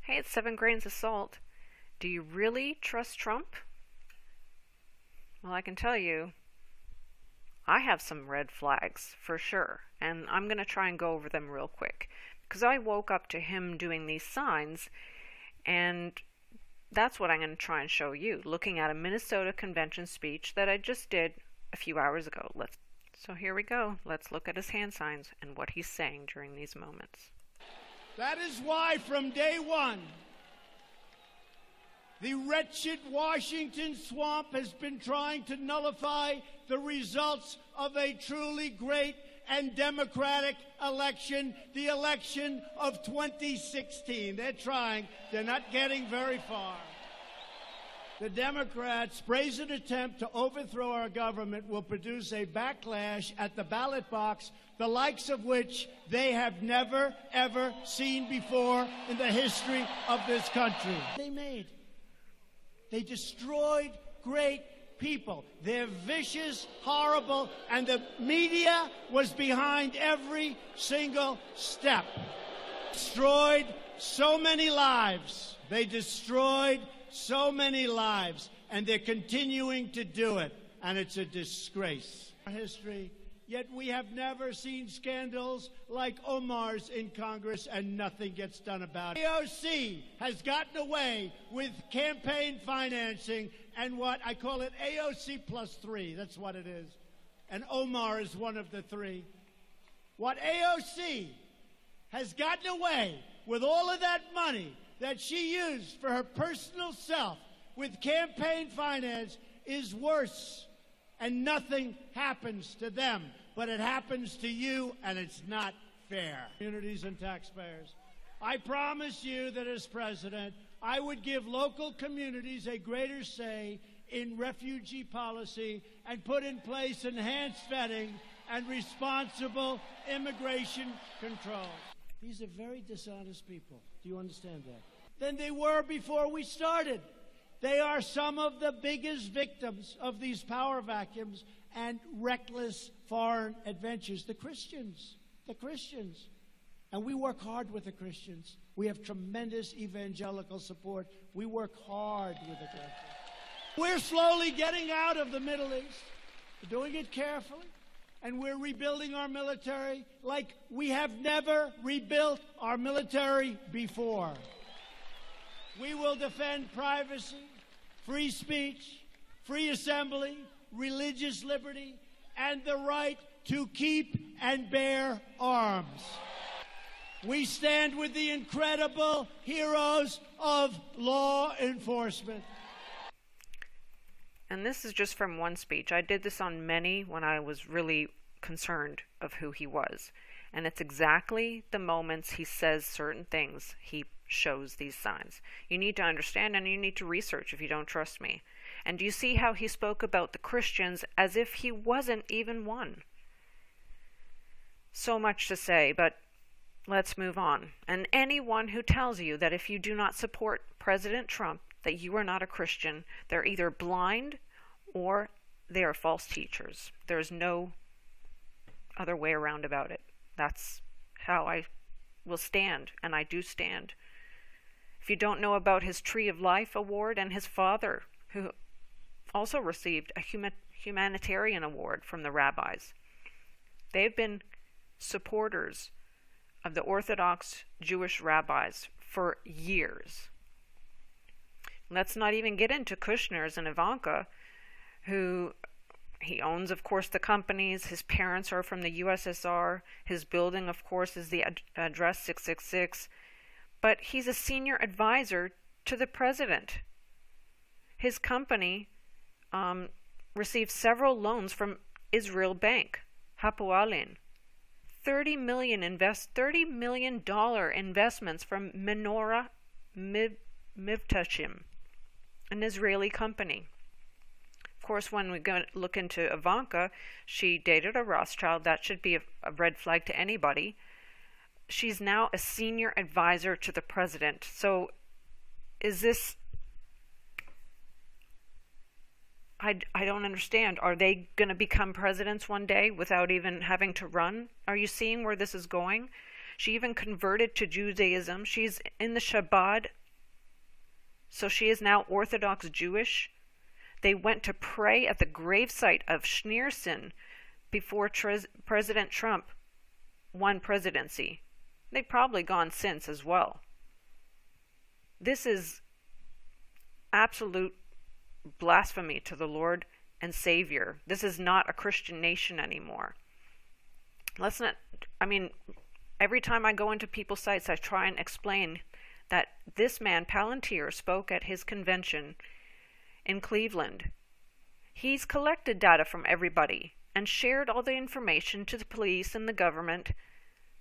Hey, it's 7 Grains of Salt. Do you really trust Trump? Well, I can tell you, I have some red flags for sure, and I'm going to try and go over them real quick. Because I woke up to him doing these signs, and that's what I'm going to try and show you, looking at a Minnesota convention speech that I just did a few hours ago. So here we go. Let's look at his hand signs and what he's saying during these moments. That is why from day one, the wretched Washington swamp has been trying to nullify the results of a truly great and democratic election, the election of 2016. They're trying. They're not getting very far. The Democrats' brazen attempt to overthrow our government will produce a backlash at the ballot box, the likes of which they have never, ever seen before in the history of this country. They destroyed great people. They're vicious, horrible, and the media was behind every single step. Destroyed so many lives. They destroyed so many lives, and they're continuing to do it, and it's a disgrace. Our history, yet we have never seen scandals like Omar's in Congress, and nothing gets done about it. AOC has gotten away with campaign financing and what I call it AOC plus 3. That's what it is. And Omar is one of the 3. What AOC has gotten away with all of that money that she used for her personal self with campaign finance is worse, and nothing happens to them, but it happens to you, and it's not fair. Communities and taxpayers. I promise you that as president, I would give local communities a greater say in refugee policy and put in place enhanced vetting and responsible immigration controls. These are very dishonest people. Do you understand that? Than they were before we started. They are some of the biggest victims of these power vacuums and reckless foreign adventures. The Christians. And we work hard with the Christians. We have tremendous evangelical support. We work hard with the Christians. We're slowly getting out of the Middle East. We're doing it carefully. And we're rebuilding our military like we have never rebuilt our military before. We will defend privacy, free speech, free assembly, religious liberty, and the right to keep and bear arms. We stand with the incredible heroes of law enforcement. And this is just from one speech. I did this on many when I was really concerned of who he was. And it's exactly the moments he says certain things, he shows these signs. You need to understand, and you need to research if you don't trust me. And do you see how he spoke about the Christians as if he wasn't even one? So much to say, but let's move on. And anyone who tells you that if you do not support President Trump, that you are not a Christian, they're either blind or they are false teachers. There's no other way around about it. That's how I will stand, and I do stand. If you don't know about his Tree of Life award and his father, who also received a humanitarian award from the rabbis, they've been supporters of the Orthodox Jewish rabbis for years. Let's not even get into Kushner's and Ivanka, who he owns, of course, the companies. His parents are from the USSR. His building, of course, is the address 666. But he's a senior advisor to the president. His company received several loans from Israel Bank, Hapoalim. $30 million investments from Menorah Mivtashim, an Israeli company. Of course, when we go look into Ivanka, she dated a Rothschild. That should be a red flag to anybody. She's now a senior advisor to the president. So is this... I don't understand. Are they going to become presidents one day without even having to run? Are you seeing where this is going? She even converted to Judaism. She's in the Shabbat, so she is now Orthodox Jewish. They went to pray at the gravesite of Schneerson before President Trump won presidency. They've probably gone since as well. This is absolute blasphemy to the Lord and Savior. This is not a Christian nation anymore. Let's not, every time I go into people's sites, I try and explain that this man, Palantir, spoke at his convention in Cleveland. He's collected data from everybody and shared all the information to the police and the government.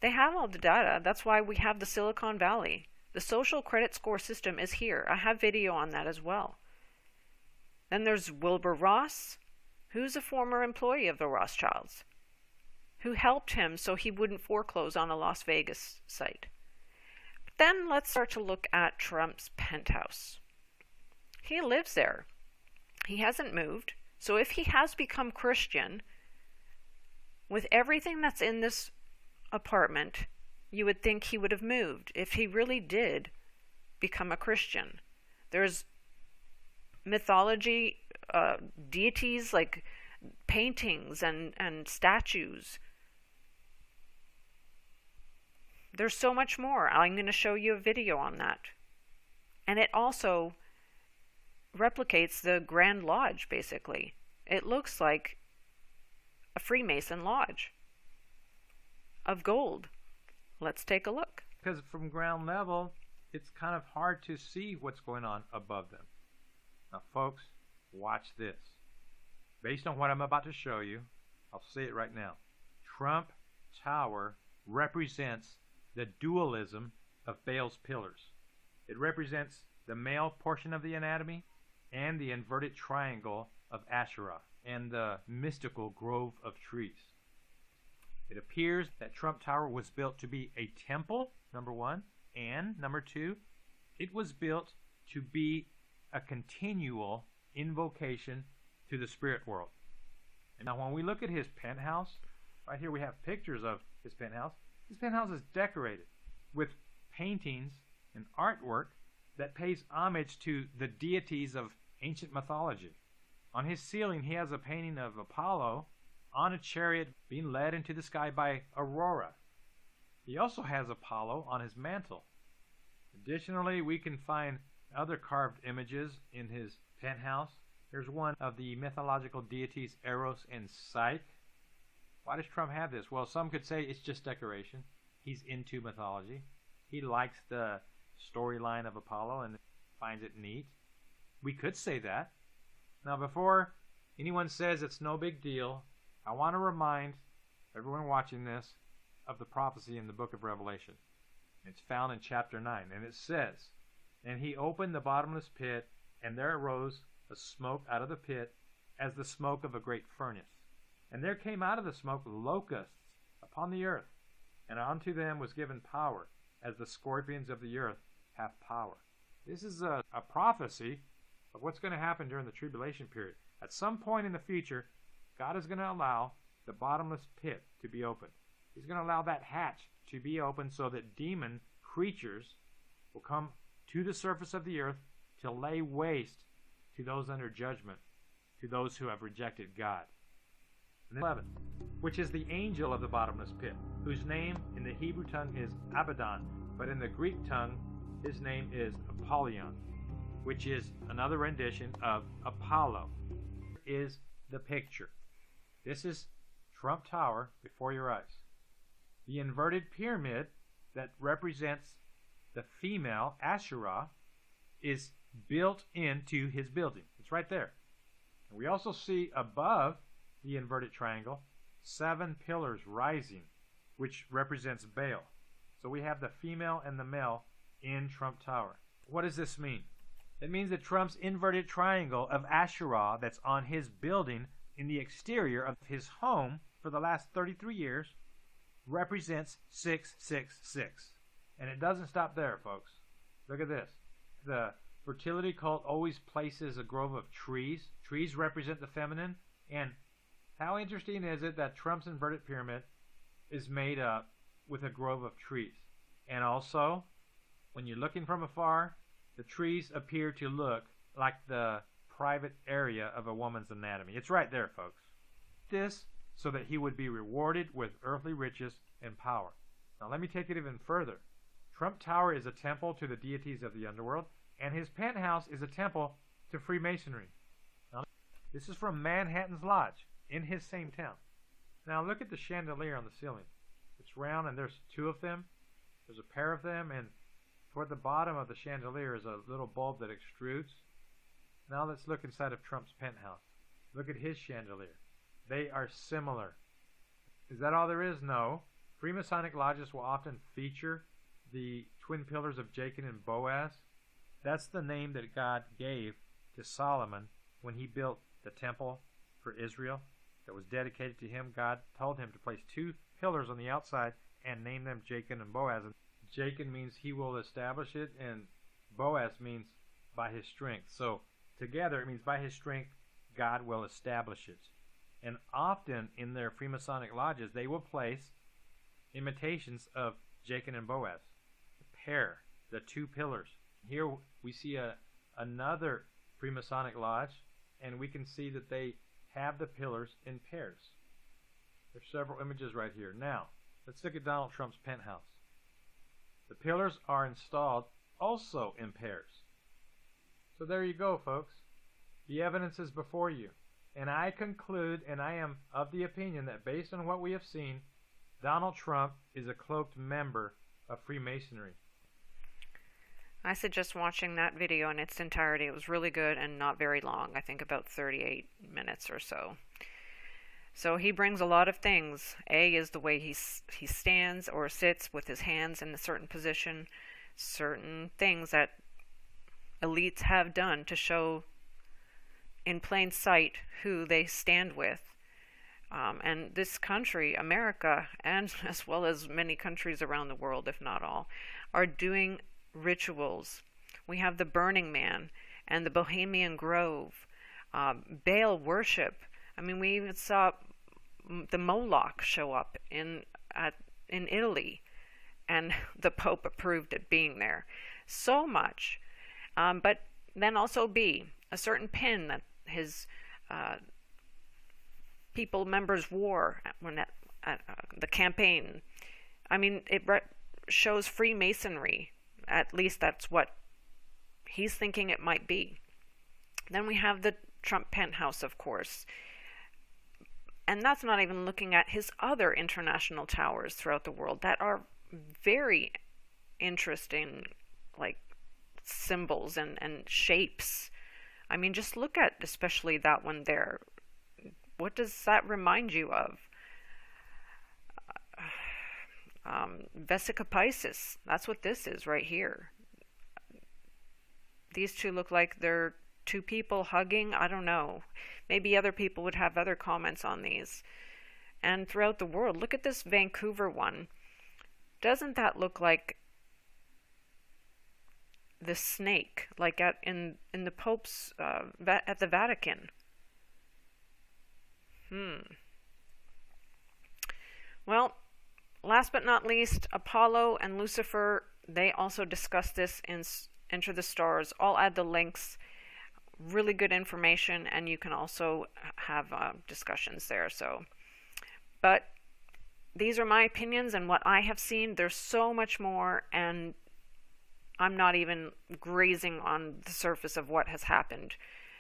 They have all the data. That's why we have the Silicon Valley. The social credit score system is here. I have video on that as well. Then there's Wilbur Ross, who's a former employee of the Rothschilds, who helped him so he wouldn't foreclose on a Las Vegas site. But then let's start to look at Trump's penthouse. He lives there. He hasn't moved. So if he has become Christian, with everything that's in this apartment, you would think he would have moved if he really did become a Christian. There's mythology, deities like paintings and statues. There's so much more. I'm going to show you a video on that. And it also replicates the Grand Lodge, basically. It looks like a Freemason lodge of gold. Let's take a look. Because from ground level, it's kind of hard to see what's going on above them. Now, folks, watch this. Based on what I'm about to show you, I'll say it right now. Trump Tower represents the dualism of Baal's pillars. It represents the male portion of the anatomy and the inverted triangle of Asherah and the mystical grove of trees. It appears that Trump Tower was built to be a temple, number one, and number two, it was built to be a continual invocation to the spirit world. And now when we look at his penthouse, right here we have pictures of his penthouse. His penthouse is decorated with paintings and artwork that pays homage to the deities of ancient mythology. On his ceiling he has a painting of Apollo on a chariot being led into the sky by Aurora. He also has Apollo on his mantle. Additionally, we can find other carved images in his penthouse. There's one of the mythological deities Eros and Psyche. Why does Trump have this? Well, some could say it's just decoration. He's into mythology. He likes the storyline of Apollo and finds it neat. We could say that. Now, before anyone says it's no big deal, I want to remind everyone watching this of the prophecy in the book of Revelation. It's found in chapter 9, and it says, "And he opened the bottomless pit, and there arose a smoke out of the pit as the smoke of a great furnace. And there came out of the smoke locusts upon the earth, and unto them was given power, as the scorpions of the earth have power." This is a prophecy of what's going to happen during the tribulation period. At some point in the future, God is going to allow the bottomless pit to be opened. He's going to allow that hatch to be opened so that demon creatures will come to the surface of the earth to lay waste to those under judgment, to those who have rejected God. And then 11, which is the angel of the bottomless pit, whose name in the Hebrew tongue is Abaddon, but in the Greek tongue his name is Apollyon, which is another rendition of Apollo. Is the picture. This is Trump Tower before your eyes. The inverted pyramid that represents the female Asherah is built into his building. It's right there. And we also see above the inverted triangle 7 pillars rising, which represents Baal. So we have the female and the male in Trump Tower. What does this mean? It means that Trump's inverted triangle of Asherah that's on his building in the exterior of his home for the last 33 years represents 666. And it doesn't stop there, folks. Look at this. The fertility cult always places a grove of trees. Trees represent the feminine. And how interesting is it that Trump's inverted pyramid is made up with a grove of trees. And also, when you're looking from afar, the trees appear to look like the private area of a woman's anatomy. It's right there, folks. This so that he would be rewarded with earthly riches and power. Now let me take it even further. Trump Tower is a temple to the deities of the underworld, and his penthouse is a temple to Freemasonry. Now, this is from Manhattan's Lodge in his same town. Now look at the chandelier on the ceiling. It's round and there's two of them. There's a pair of them, and toward the bottom of the chandelier is a little bulb that extrudes. Now let's look inside of Trump's penthouse. Look at his chandelier. They are similar. Is that all there is? No. Freemasonic lodges will often feature the twin pillars of Jachin and Boaz. That's the name that God gave to Solomon when he built the temple for Israel that was dedicated to him. God told him to place two pillars on the outside and name them Jachin and Boaz. And Jachin means he will establish it, and Boaz means by his strength. So together it means by his strength God will establish it. And often in their Freemasonic lodges they will place imitations of Jachin and Boaz, the pair, the two pillars. Here we see another Freemasonic lodge, and we can see that they have the pillars in pairs. There's several images right here. Now, let's look at Donald Trump's penthouse. The pillars are installed also in pairs. So there you go, folks. The evidence is before you. And I conclude, and I am of the opinion that based on what we have seen, Donald Trump is a cloaked member of Freemasonry. I suggest watching that video in its entirety. It was really good and not very long. I think about 38 minutes or so. So he brings a lot of things. A is the way he stands or sits with his hands in a certain position. Certain things that elites have done to show in plain sight who they stand with. And this country, America, and as well as many countries around the world, if not all, are doing rituals. We have the Burning Man and the Bohemian Grove, Baal worship. I mean, we even saw the Moloch show up in Italy, and the Pope approved it being there. So much. But then also B, a certain pin that his members wore when at the campaign. I mean, it shows Freemasonry. At least that's what he's thinking it might be. Then we have the Trump penthouse, of course. And that's not even looking at his other international towers throughout the world that are very interesting, like symbols and shapes. I mean, just look at especially that one there. What does that remind you of? Vesica Piscis. That's what this is right here. These two look like they're two people hugging. I don't know. Maybe other people would have other comments on these. And throughout the world, look at this Vancouver one. Doesn't that look like the snake, like in the Pope's at the Vatican? Well, last but not least, Apollo and Lucifer, they also discuss this in Enter the Stars. I'll add the links. Really good information, and you can also have discussions there. But these are my opinions and what I have seen. There's so much more, and I'm not even grazing on the surface of what has happened,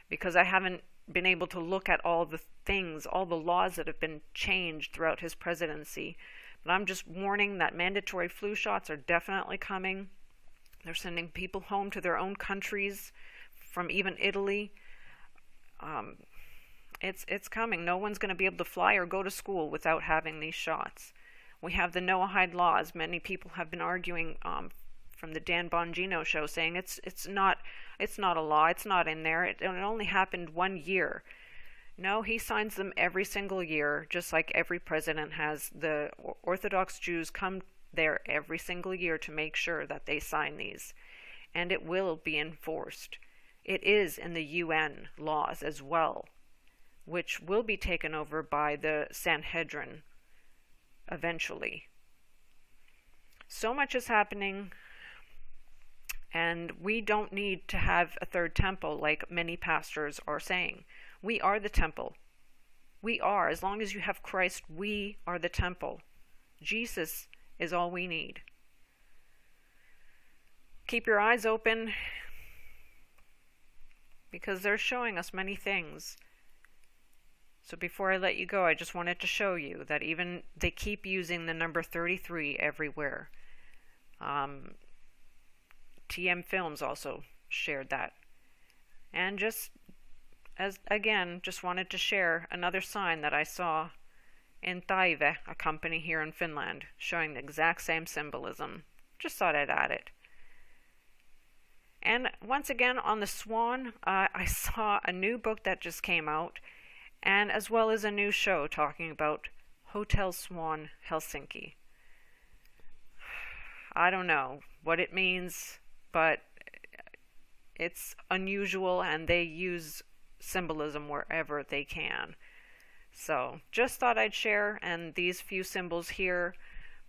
because I haven't been able to look at all the things, all the laws that have been changed throughout his presidency. But I'm just warning that mandatory flu shots are definitely coming. They're sending people home to their own countries, from even Italy. It's coming. No one's going to be able to fly or go to school without having these shots. We have the Noahide laws. Many people have been arguing from the Dan Bongino show, saying it's not a law. It's not in there. It only happened 1 year. No, he signs them every single year, just like every president has. The Orthodox Jews come there every single year to make sure that they sign these, and it will be enforced. It is in the UN laws as well, which will be taken over by the Sanhedrin eventually. So much is happening, and we don't need to have a third temple like many pastors are saying. We are the temple. We are. As long as you have Christ, we are the temple. Jesus is all we need. Keep your eyes open, because they're showing us many things. So before I let you go, I just wanted to show you that even they keep using the number 33 everywhere. TM Films also shared that. And just wanted to share another sign that I saw in Taive, a company here in Finland, showing the exact same symbolism. Just thought I'd add it. And once again, on the swan, I saw a new book that just came out, and as well as a new show talking about Hotel Swan Helsinki. I don't know what it means, but it's unusual, and they use symbolism wherever they can. So just thought I'd share, and these few symbols here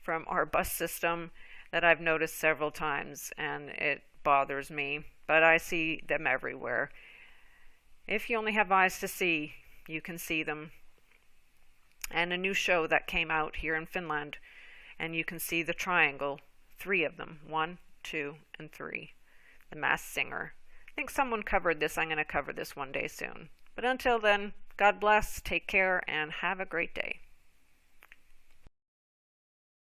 from our bus system that I've noticed several times, and it bothers me, but I see them everywhere. If you only have eyes to see, you can see them. And a new show that came out here in Finland, and you can see the triangle, 3 of them, 1, 2, and 3. The Masked Singer. I think someone covered this. I'm going to cover this one day soon. But until then, God bless, take care, and have a great day.